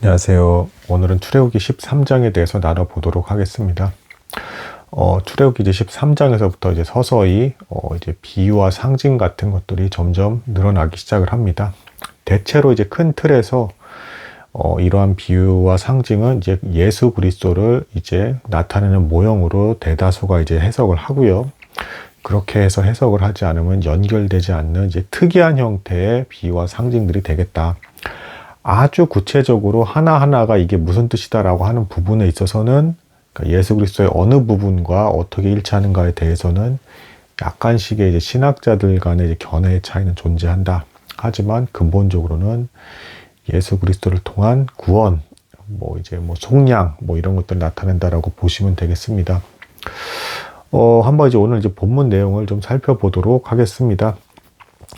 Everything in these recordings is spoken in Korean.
안녕하세요. 오늘은 출애굽기 13장에 대해서 나눠보도록 하겠습니다. 출애굽기 이제 13장에서부터 이제 서서히 이제 비유와 상징 같은 것들이 점점 늘어나기 시작을 합니다. 대체로 이제 큰 틀에서 이러한 비유와 상징은 이제 예수 그리스도를 이제 나타내는 모형으로 대다수가 이제 해석을 하고요. 그렇게 해서 해석을 하지 않으면 연결되지 않는 이제 특이한 형태의 비유와 상징들이 되겠다. 아주 구체적으로 하나하나가 이게 무슨 뜻이다라고 하는 부분에 있어서는, 그러니까 예수 그리스도의 어느 부분과 어떻게 일치하는가에 대해서는 약간씩의 이제 신학자들 간의 이제 견해의 차이는 존재한다. 하지만 근본적으로는 예수 그리스도를 통한 구원, 속량, 이런 것들을 나타낸다라고 보시면 되겠습니다. 한번 이제 오늘 이제 본문 내용을 좀 살펴보도록 하겠습니다.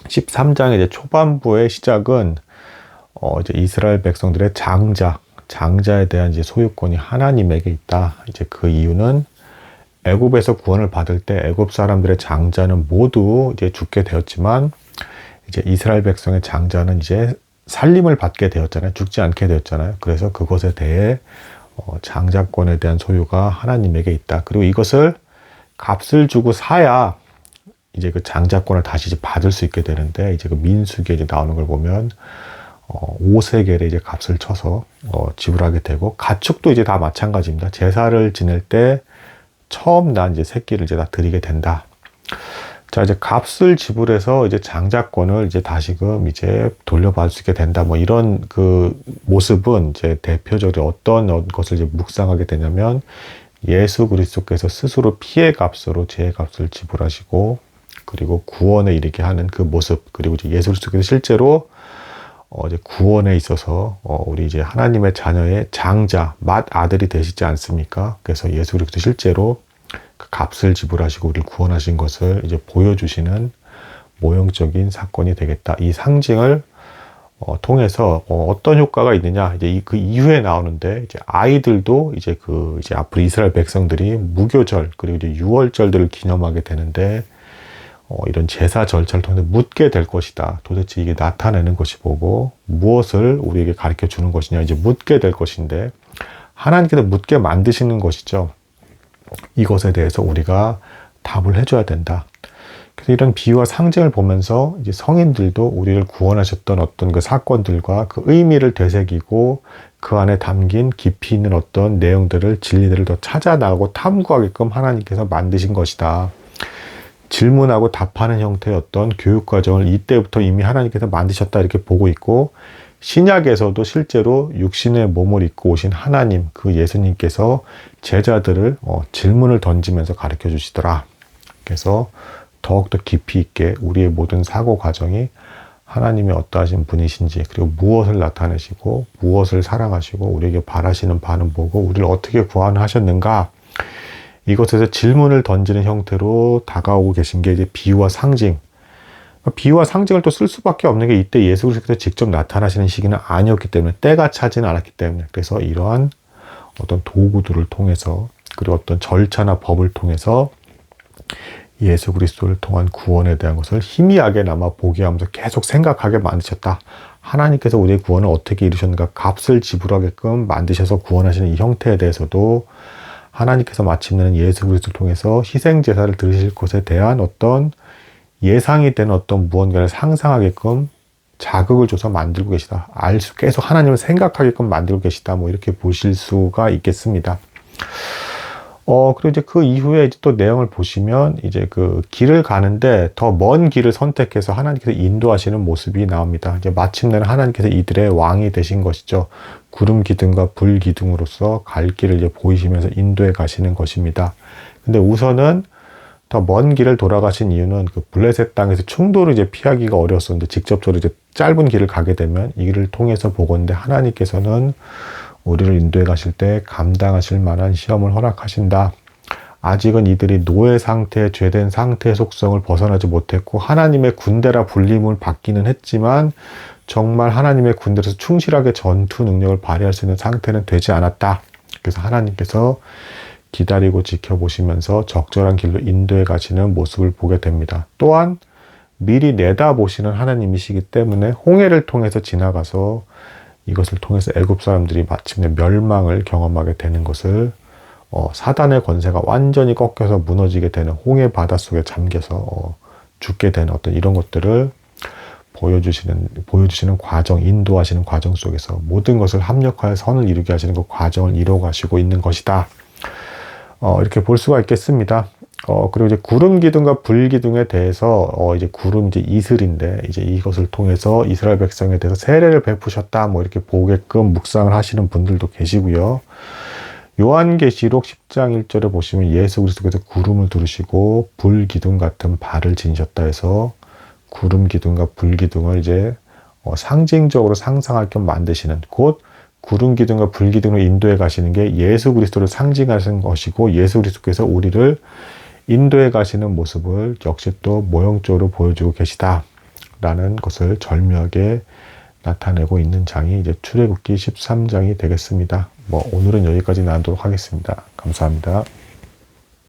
13장의 이제 초반부의 시작은 이제 이스라엘 백성들의 장자에 대한 이제 소유권이 하나님에게 있다. 이제 그 이유는 애굽에서 구원을 받을 때 애굽 사람들의 장자는 모두 이제 죽게 되었지만, 이제 이스라엘 백성의 장자는 이제 살림을 받게 되었잖아요. 죽지 않게 되었잖아요. 그래서 그것에 대해 장자권에 대한 소유가 하나님에게 있다. 그리고 이것을 값을 주고 사야 이제 그 장자권을 다시 이제 받을 수 있게 되는데, 이제 그 민수기에 이제 나오는 걸 보면 5세겔의 이제 값을 쳐서 지불하게 되고, 가축도 이제 다 마찬가지입니다. 제사를 지낼 때 처음 난 이제 새끼를 이제 다 드리게 된다. 자, 이제 값을 지불해서 이제 장자권을 이제 다시금 이제 돌려받을 수 있게 된다. 이런 그 모습은 이제 대표적으로 어떤 것을 이제 묵상하게 되냐면, 예수 그리스도께서 스스로 피의 값으로 죄의 값을 지불하시고, 그리고 구원에 이르게 하는 그 모습, 그리고 이제 예수 그리스도께서 실제로 이제 구원에 있어서 우리 이제 하나님의 자녀의 장자, 맏아들이 되시지 않습니까? 그래서 예수 그리스도 실제로 그 값을 지불하시고 우리를 구원하신 것을 이제 보여주시는 모형적인 사건이 되겠다. 이 상징을 통해서 어떤 효과가 있느냐? 이제 그 이후에 나오는데, 이제 아이들도 이제 이제 앞으로 이스라엘 백성들이 무교절 그리고 이제 유월절들을 기념하게 되는데, 이런 제사 절차를 통해서 묻게 될 것이다. 도대체 이게 나타내는 것이 뭐고 무엇을 우리에게 가르쳐 주는 것이냐, 이제 묻게 될 것인데, 하나님께서 묻게 만드시는 것이죠. 이것에 대해서 우리가 답을 해줘야 된다. 그래서 이런 비유와 상징을 보면서 이제 성인들도 우리를 구원하셨던 어떤 그 사건들과 그 의미를 되새기고 그 안에 담긴 깊이 있는 어떤 내용들을, 진리들을 더 찾아나가고 탐구하게끔 하나님께서 만드신 것이다. 질문하고 답하는 형태의 어떤 교육 과정을 이때부터 이미 하나님께서 만드셨다, 이렇게 보고 있고, 신약에서도 실제로 육신의 몸을 입고 오신 하나님, 그 예수님께서 제자들을 질문을 던지면서 가르쳐 주시더라. 그래서 더욱더 깊이 있게 우리의 모든 사고 과정이 하나님이 어떠하신 분이신지, 그리고 무엇을 나타내시고 무엇을 사랑하시고 우리에게 바라시는 바는 뭐고 우리를 어떻게 구원하셨는가, 이것에서 질문을 던지는 형태로 다가오고 계신 게 이제 비유와 상징. 비유와 상징을 또 쓸 수밖에 없는 게, 이때 예수 그리스도께서 직접 나타나시는 시기는 아니었기 때문에, 때가 차지는 않았기 때문에, 그래서 이러한 어떤 도구들을 통해서, 그리고 어떤 절차나 법을 통해서 예수 그리스도를 통한 구원에 대한 것을 희미하게나마 보게 하면서 계속 생각하게 만드셨다. 하나님께서 우리의 구원을 어떻게 이루셨는가, 값을 지불하게끔 만드셔서 구원하시는 이 형태에 대해서도 하나님께서 마침내는 예수 그리스도를 통해서 희생제사를 드리실 것에 대한 어떤 예상이 되는 어떤 무언가를 상상하게끔 자극을 줘서 만들고 계시다. 계속 하나님을 생각하게끔 만들고 계시다. 이렇게 보실 수가 있겠습니다. 그리고 이제 그 이후에 이제 또 내용을 보시면, 이제 그 길을 가는데 더 먼 길을 선택해서 하나님께서 인도하시는 모습이 나옵니다. 이제 마침내는 하나님께서 이들의 왕이 되신 것이죠. 구름 기둥과 불 기둥으로서 갈 길을 이제 보이시면서 인도해 가시는 것입니다. 근데 우선은 더 먼 길을 돌아가신 이유는 그 블레셋 땅에서 충돌을 이제 피하기가 어려웠었는데, 직접적으로 이제 짧은 길을 가게 되면 이 길을 통해서 보건대 하나님께서는 우리를 인도해 가실 때 감당하실 만한 시험을 허락하신다. 아직은 이들이 노예 상태, 죄된 상태의 속성을 벗어나지 못했고 하나님의 군대라 불림을 받기는 했지만, 정말 하나님의 군대로서 충실하게 전투 능력을 발휘할 수 있는 상태는 되지 않았다. 그래서 하나님께서 기다리고 지켜보시면서 적절한 길로 인도해 가시는 모습을 보게 됩니다. 또한 미리 내다보시는 하나님이시기 때문에 홍해를 통해서 지나가서 이것을 통해서 애굽 사람들이 마침내 멸망을 경험하게 되는 것을 사단의 권세가 완전히 꺾여서 무너지게 되는 홍해 바다 속에 잠겨서 죽게 되는 어떤 이런 것들을 보여주시는 과정, 인도하시는 과정 속에서 모든 것을 합력하여 선을 이루게 하시는 그 과정을 이루어가시고 있는 것이다. 이렇게 볼 수가 있겠습니다. 그리고 이제 구름 기둥과 불 기둥에 대해서 이제 구름 이제 이슬인데 이제 이것을 통해서 이스라엘 백성에 대해서 세례를 베푸셨다 뭐 이렇게 보게끔 묵상을 하시는 분들도 계시고요. 요한계시록 10장 1절에 보시면 예수 그리스도께서 구름을 두르시고 불 기둥 같은 발을 지니셨다 해서 구름 기둥과 불 기둥을 이제 상징적으로 상상할 겸 만드시는 곧 구름 기둥과 불 기둥으로 인도해 가시는 게 예수 그리스도를 상징하시는 것이고 예수 그리스도께서 우리를 인도해 가시는 모습을 역시 또 모형적으로 보여주고 계시다라는 것을 절묘하게 나타내고 있는 장이 이제 출애굽기 13장이 되겠습니다. 오늘은 여기까지 나누도록 하겠습니다. 감사합니다.